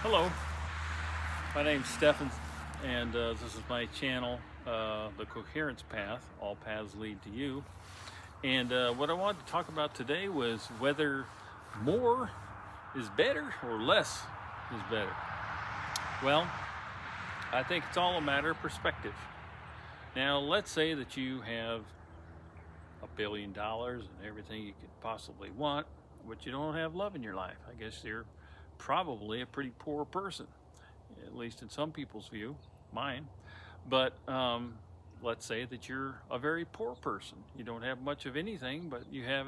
Hello, my name's Stefan, and this is my channel, The Coherence Path. All paths lead to you. And what I wanted to talk about today was whether more is better or less is better. Well, I think it's all a matter of perspective. Now, let's say that you have $1 billion and everything you could possibly want, but you don't have love in your life. I guess you're probably a pretty poor person, at least in some people's view, mine. But let's say that you're a very poor person. You don't have much of anything, but you have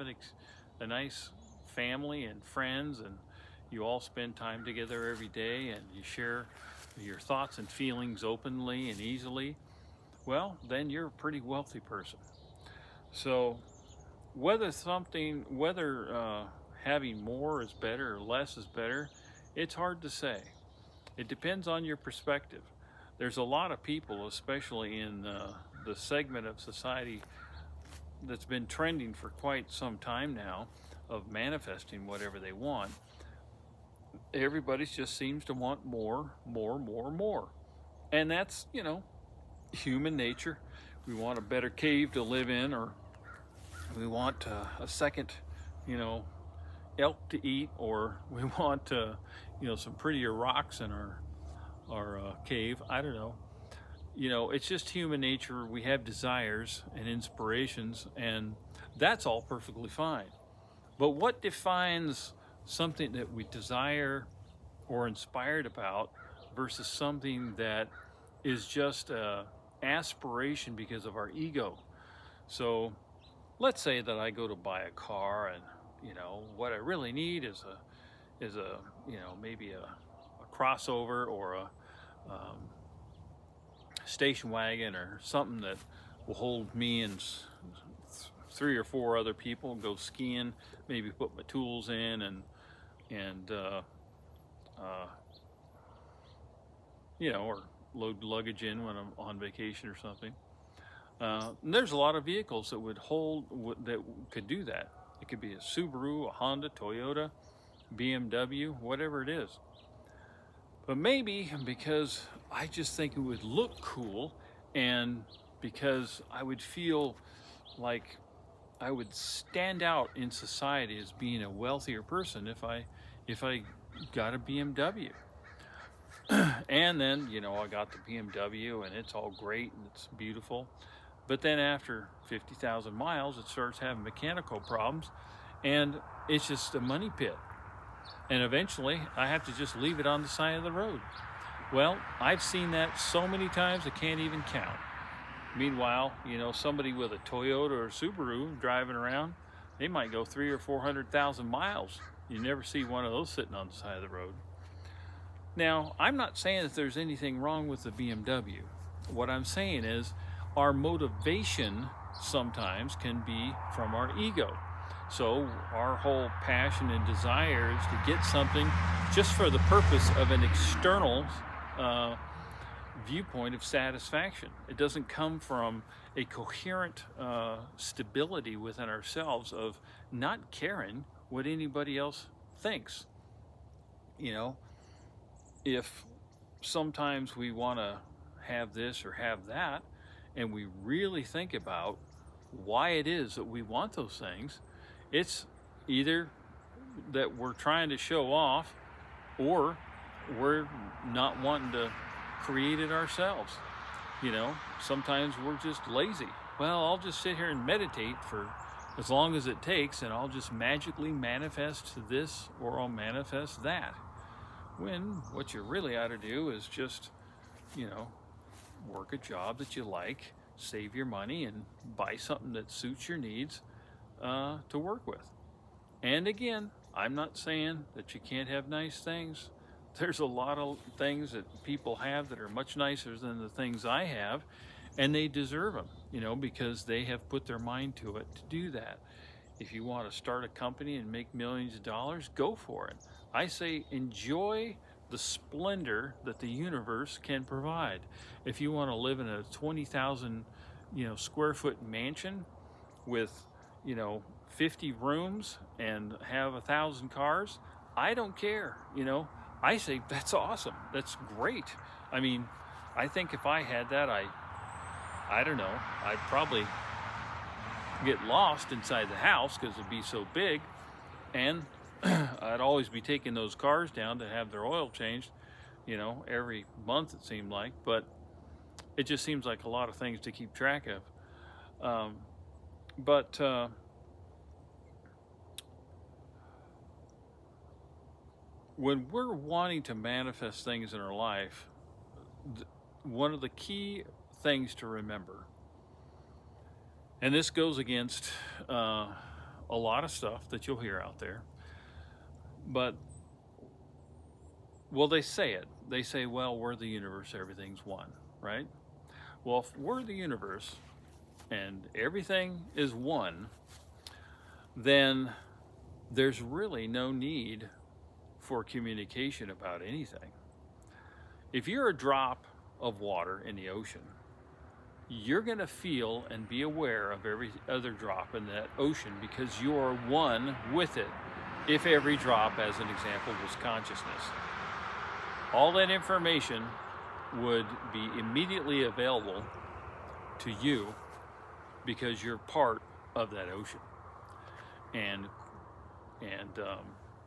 a nice family and friends, and you all spend time together every day, and you share your thoughts and feelings openly and easily. Well, then you're a pretty wealthy person. So whether having more is better or less is better, it's hard to say. It depends on your perspective. There's a lot of people, especially in the segment of society that's been trending for quite some time now, of manifesting whatever they want. Everybody just seems to want more, more, more, more. And that's, human nature. We want a better cave to live in, or we want a second, elk to eat, or we want, some prettier rocks in our cave. I don't know. It's just human nature. We have desires and inspirations, and that's all perfectly fine. But what defines something that we desire or inspired about versus something that is just a aspiration because of our ego? So let's say that I go to buy a car, and what I really need is a maybe a crossover, or a station wagon, or something that will hold me and three or four other people, go skiing, maybe put my tools in, and or load luggage in when I'm on vacation or something. And there's a lot of vehicles that could do that. It could be a Subaru, a Honda, Toyota, BMW, whatever it is. But maybe because I just think it would look cool, and because I would feel like I would stand out in society as being a wealthier person if I got a BMW. And then, I got the BMW, and it's all great and it's beautiful. But then after 50,000 miles, it starts having mechanical problems, and it's just a money pit. And eventually, I have to just leave it on the side of the road. Well, I've seen that so many times I can't even count. Meanwhile, somebody with a Toyota or a Subaru driving around, they might go 300,000 or 400,000 miles. You never see one of those sitting on the side of the road. Now, I'm not saying that there's anything wrong with the BMW. What I'm saying is our motivation sometimes can be from our ego. So our whole passion and desire is to get something just for the purpose of an external viewpoint of satisfaction. It doesn't come from a coherent stability within ourselves of not caring what anybody else thinks. If sometimes we want to have this or have that, and we really think about why it is that we want those things, it's either that we're trying to show off, or we're not wanting to create it ourselves. Sometimes we're just lazy. Well, I'll just sit here and meditate for as long as it takes, and I'll just magically manifest this, or I'll manifest that. When what you really ought to do is just, work a job that you like, save your money, and buy something that suits your needs to work with. And again, I'm not saying that you can't have nice things. There's a lot of things that people have that are much nicer than the things I have, and they deserve them, because they have put their mind to it to do that. If you want to start a company and make millions of dollars, go for it. I say enjoy the splendor that the universe can provide. If you want to live in a 20,000, square foot mansion with, 50 rooms and have 1,000 cars, I don't care. I say that's awesome. That's great. I mean, I think if I had that, I don't know, I'd probably get lost inside the house because it'd be so big, and I'd always be taking those cars down to have their oil changed, every month it seemed like. But it just seems like a lot of things to keep track of. But when we're wanting to manifest things in our life, one of the key things to remember, and this goes against a lot of stuff that you'll hear out there, but, well, they say it. They say, well, we're the universe, everything's one, right? Well, if we're the universe and everything is one, then there's really no need for communication about anything. If you're a drop of water in the ocean, you're going to feel and be aware of every other drop in that ocean because you're one with it. If every drop, as an example, was consciousness, all that information would be immediately available to you because you're part of that ocean. And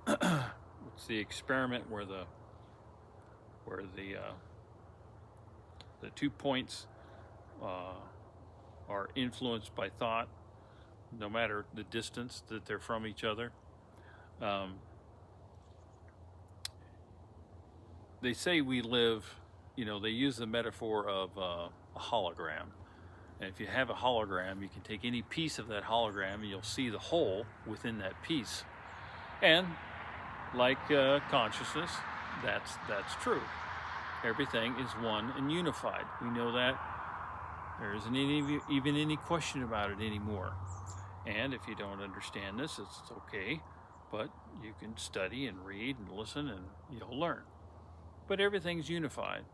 it's the experiment where the 2 points are influenced by thought, no matter the distance that they're from each other. They say we live, they use the metaphor of a hologram. And if you have a hologram, you can take any piece of that hologram and you'll see the whole within that piece. And like consciousness, that's true. Everything is one and unified. We know that. There isn't even any question about it anymore. And if you don't understand this, it's okay, but you can study and read and listen and you'll learn. But everything's unified.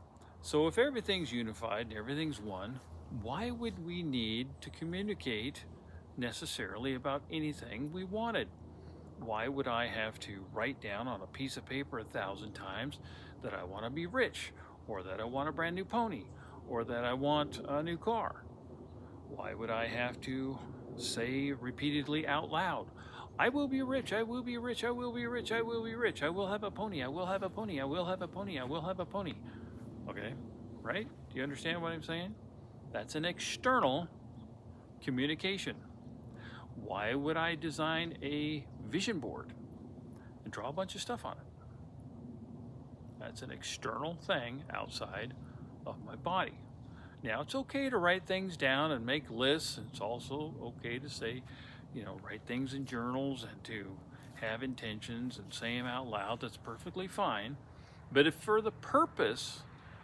So if everything's unified and everything's one, why would we need to communicate necessarily about anything we wanted? Why would I have to write down on a piece of paper 1,000 times that I want to be rich, or that I want a brand new pony, or that I want a new car? Why would I have to say repeatedly out loud, I will be rich, I will be rich, I will be rich, I will be rich, I will have a pony, I will have a pony, I will have a pony, I will have a pony? Okay, right? Do you understand what I'm saying? That's an external communication. Why would I design a vision board and draw a bunch of stuff on it? That's an external thing outside of my body. Now, it's okay to write things down and make lists. It's also okay to say, write things in journals and to have intentions and say them out loud. That's perfectly fine. But if for the purpose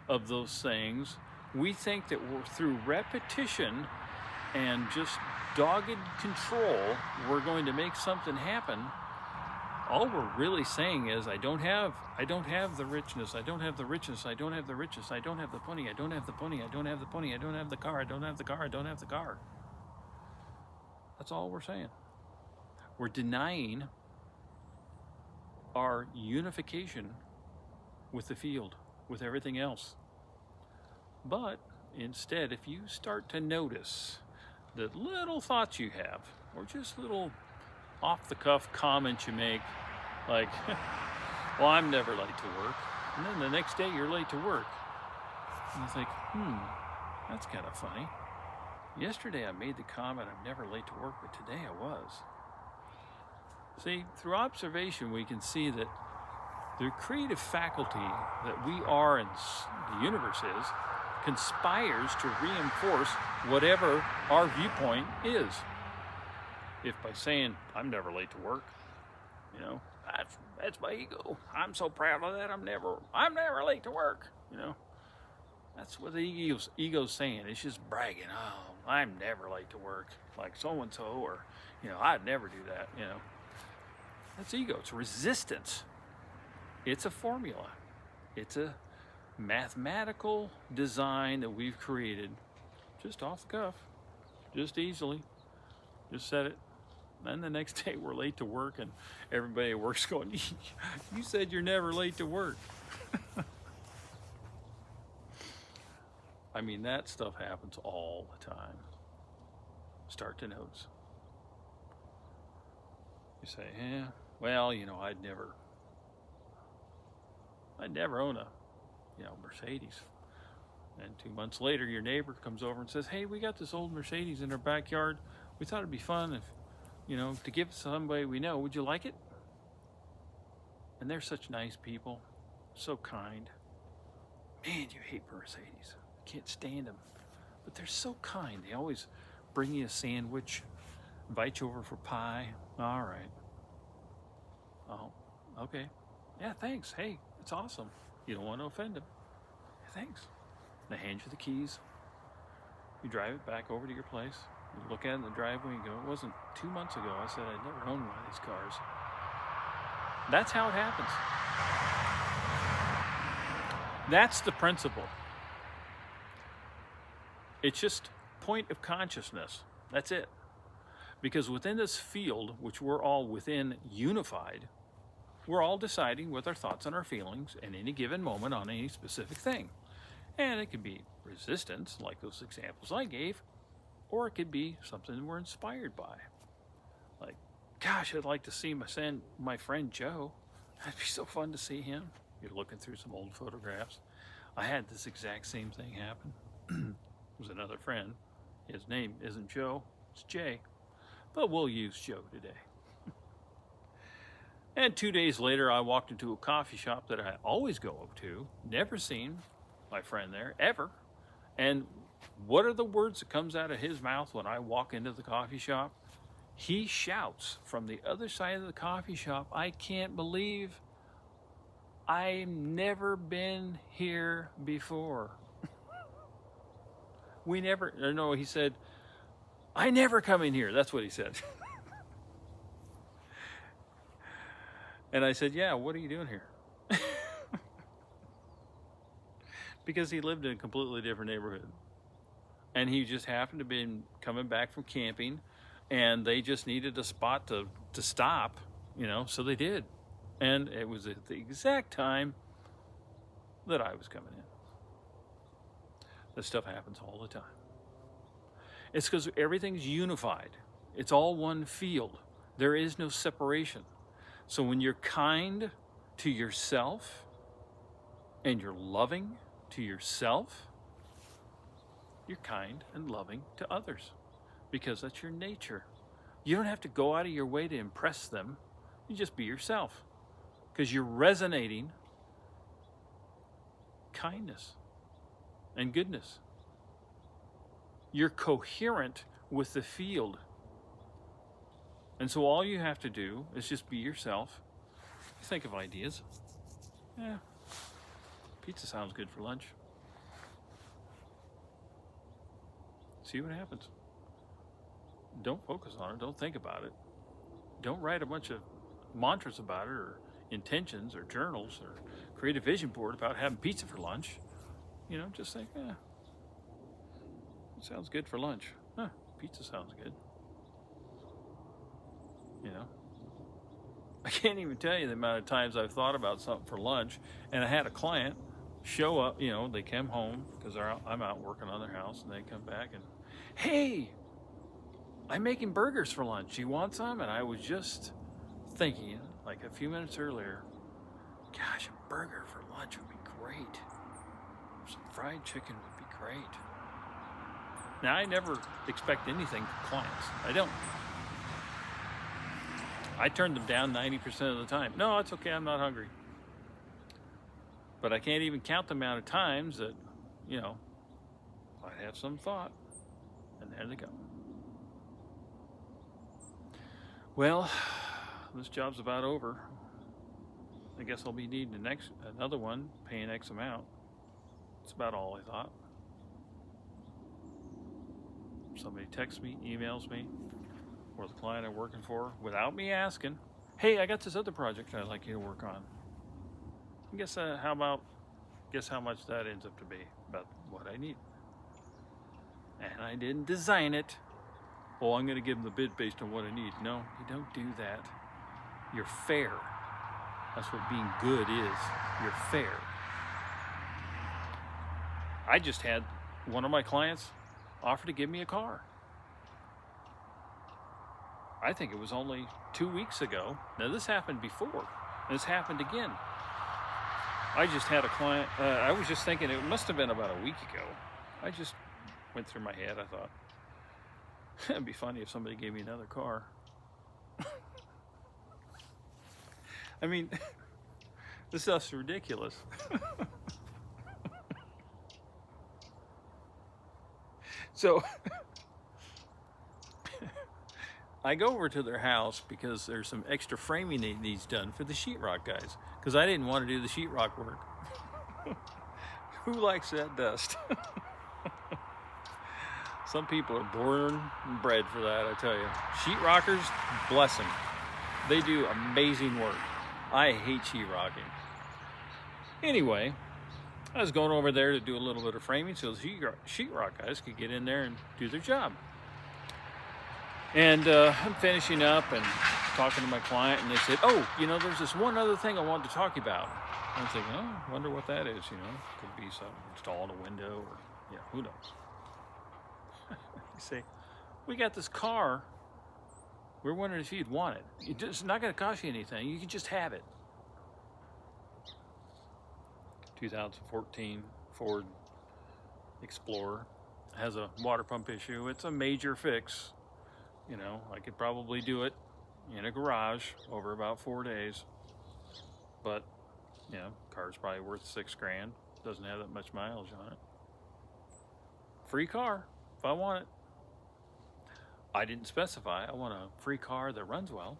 of those things, we think that we're through repetition and just dogged control, we're going to make something happen, all we're really saying is, I don't have the richness, I don't have the richness, I don't have the richness, I don't have the pony, I don't have the pony, I don't have the pony, I don't have the car, I don't have the car, I don't have the car. That's all we're saying. We're denying our unification with the field, with everything else. But instead, if you start to notice the little thoughts you have, or just little off-the-cuff comments you make, like, well, I'm never late to work, and then the next day you're late to work. And it's like, that's kind of funny. Yesterday I made the comment, I'm never late to work, but today I was. See, through observation we can see that the creative faculty that we are and the universe is conspires to reinforce whatever our viewpoint is. If by saying, I'm never late to work, that's my ego. I'm so proud of that, I'm never late to work, That's what the ego's saying. It's just bragging, oh, I'm never late to work, like so-and-so, or, I'd never do that, That's ego. It's resistance. It's a formula. It's a mathematical design that we've created just off the cuff, just easily. Just set it, Then the next day we're late to work, and everybody at work's going, you said you're never late to work. I mean, that stuff happens all the time. Start to notice. You say, yeah, well, I'd never own a, Mercedes. And 2 months later, your neighbor comes over and says, hey, we got this old Mercedes in our backyard. We thought it'd be fun if, to give it to somebody we know. Would you like it? And they're such nice people, so kind. Man, you hate Mercedes. Can't stand them. But they're so kind. They always bring you a sandwich, invite you over for pie. All right. Oh, okay. Yeah, thanks. Hey, it's awesome. You don't want to offend them. Yeah, thanks. They hand you the keys. You drive it back over to your place. You look at it in the driveway and go, it wasn't 2 months ago I said I'd never owned one of these cars. That's how it happens. That's the principle. It's just point of consciousness. That's it. Because within this field, which we're all within unified, we're all deciding with our thoughts and our feelings at any given moment on any specific thing. And it could be resistance, like those examples I gave, or it could be something we're inspired by. Like, gosh, I'd like to see my friend Joe. It'd be so fun to see him. You're looking through some old photographs. I had this exact same thing happen. It was another friend. His name isn't Joe, it's Jay. But we'll use Joe today. And 2 days later, I walked into a coffee shop that I always go up to, never seen my friend there, ever. And what are the words that comes out of his mouth when I walk into the coffee shop? He shouts from the other side of the coffee shop, I can't believe I've never been here before. He said, I never come in here. That's what he said. And I said, yeah, what are you doing here? Because he lived in a completely different neighborhood. And he just happened to be coming back from camping, and they just needed a spot to stop, so they did. And it was at the exact time that I was coming in. This stuff happens all the time. It's because everything's unified. It's all one field. There is no separation. So when you're kind to yourself and you're loving to yourself, you're kind and loving to others because that's your nature. You don't have to go out of your way to impress them. You just be yourself because you're resonating kindness and goodness. You're coherent with the field. And so all you have to do is just be yourself. Think of ideas. Yeah, pizza sounds good for lunch. See what happens. Don't focus on it. Don't think about it. Don't write a bunch of mantras about it or intentions or journals or create a vision board about having pizza for lunch. Just think, it sounds good for lunch. Pizza sounds good. I can't even tell you the amount of times I've thought about something for lunch, and I had a client show up, they came home because I'm out working on their house, and they come back and, hey, I'm making burgers for lunch. You want some? And I was just thinking, like a few minutes earlier, gosh, a burger for lunch would be great. Some fried chicken would be great. Now, I never expect anything from clients. I don't. I turn them down 90% of the time. No, it's okay, I'm not hungry. But I can't even count the amount of times that, I have some thought, and there they go. Well, this job's about over. I guess I'll be needing another one, paying X amount. That's about all I thought. Somebody texts me, emails me, or the client I'm working for, without me asking, hey, I got this other project I'd like you to work on. Guess how much that ends up to be, about what I need. And I didn't design it oh, I'm going to give them the bid based on what I need. No, you don't do that. You're fair. That's what being good is. You're fair. I just had one of my clients offer to give me a car. I think it was only 2 weeks ago. Now, this happened before. This happened again. I just had a client, I was just thinking it must have been about a week ago. I just went through my head. I thought, it'd be funny if somebody gave me another car. I mean, this stuff's ridiculous. So I go over to their house because there's some extra framing that needs done for the sheetrock guys, because I didn't want to do the sheetrock work. Who likes that dust? Some people are born and bred for that, I tell you. Sheetrockers, bless them. They do amazing work. I hate sheetrocking. Anyway, I was going over there to do a little bit of framing so the sheetrock guys could get in there and do their job. And I'm finishing up and talking to my client, and they said, oh, you know, there's this one other thing I wanted to talk about. I'm thinking, oh, I wonder what that is, you know. Could be something installed a window or, yeah, who knows. You say, we got this car. We're wondering if you'd want it. It's not going to cost you anything. You can just have it. 2014 Ford Explorer has a water pump issue. It's a major fix. You know, I could probably do it in a garage over about 4 days. But, you know, car's probably worth $6,000. Doesn't have that much mileage on it. Free car if I want it. I didn't specify. I want a free car that runs well.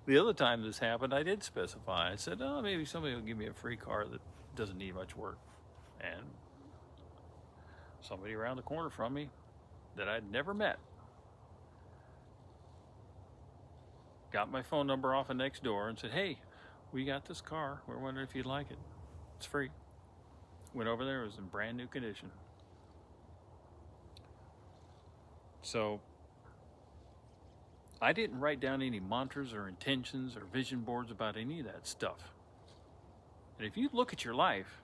The other time this happened, I did specify. I said, oh, maybe somebody will give me a free car that doesn't need much work. And somebody around the corner from me that I'd never met got my phone number off of next door and said, hey, we got this car. We're wondering if you'd like it. It's free. Went over there. It was in brand new condition. So I didn't write down any mantras or intentions or vision boards about any of that stuff. And if you look at your life,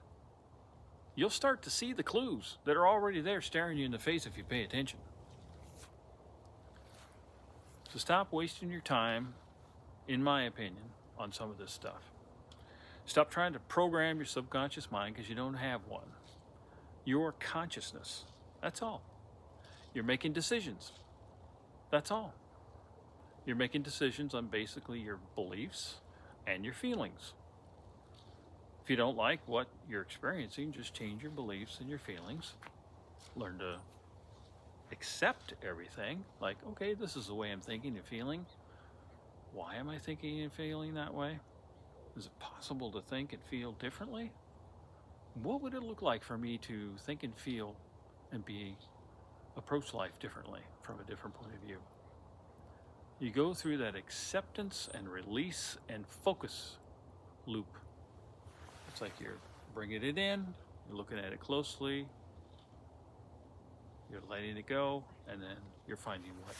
you'll start to see the clues that are already there staring you in the face if you pay attention. So stop wasting your time, in my opinion, on some of this stuff. Stop trying to program your subconscious mind because you don't have one. Your consciousness, that's all. You're making decisions. That's all. You're making decisions on basically your beliefs and your feelings. If you don't like what you're experiencing, just change your beliefs and your feelings. Learn to accept everything. Like, okay, this is the way I'm thinking and feeling. Why am I thinking and feeling that way? Is it possible to think and feel differently? What would it look like for me to think and feel and approach life differently from a different point of view? You go through that acceptance and release and focus loop. It's like you're bringing it in, you're looking at it closely, you're letting it go, and then you're finding what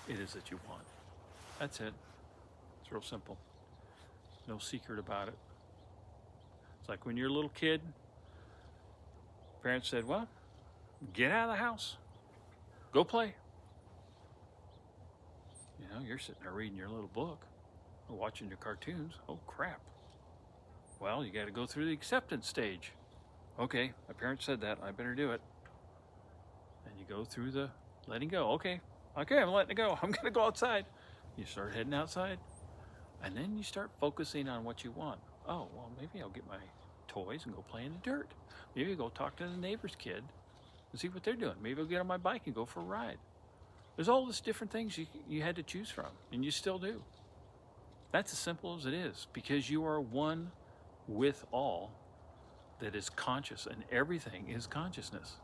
it is that you want. That's it. It's real simple. No secret about it. It's like when you're a little kid, parents said, well, get out of the house. Go play. You know, you're sitting there reading your little book or watching your cartoons. Oh, crap. Well, you got to go through the acceptance stage. Okay, my parents said that. I better do it. And you go through the letting go. Okay, I'm letting it go. I'm going to go outside. You start heading outside. And then you start focusing on what you want. Oh, well, maybe I'll get my toys and go play in the dirt. Maybe I'll go talk to the neighbor's kid and see what they're doing. Maybe I'll get on my bike and go for a ride. There's all these different things you had to choose from, and you still do. That's as simple as it is, because you are one with all that is conscious, and everything is consciousness.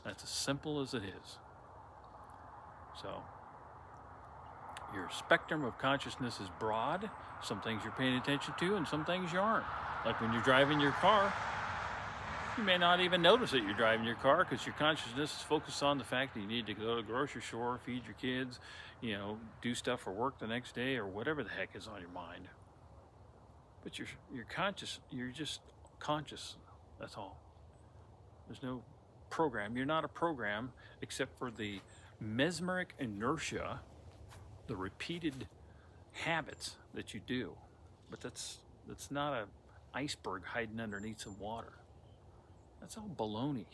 That's as simple as it is. So, your spectrum of consciousness is broad. Some things you're paying attention to, and some things you aren't. Like when you're driving your car, You may not even notice that you're driving your car because your consciousness is focused on the fact that you need to go to the grocery store, feed your kids, you know, do stuff for work the next day or whatever the heck is on your mind. But you're conscious. You're just conscious. That's all. There's no program. You're not a program except for the mesmeric inertia, the repeated habits that you do. But that's not an iceberg hiding underneath some water. That's all baloney.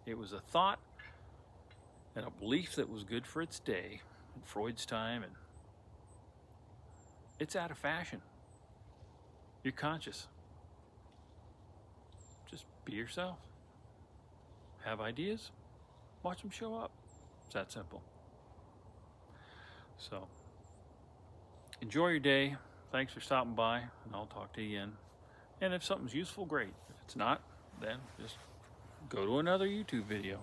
It was a thought and a belief that was good for its day in Freud's time, and it's out of fashion. You're conscious. Just be yourself. Have ideas, watch them show up. It's that simple. So, enjoy your day. Thanks for stopping by, and I'll talk to you again. And if something's useful, great. If it's not, then just go to another YouTube video.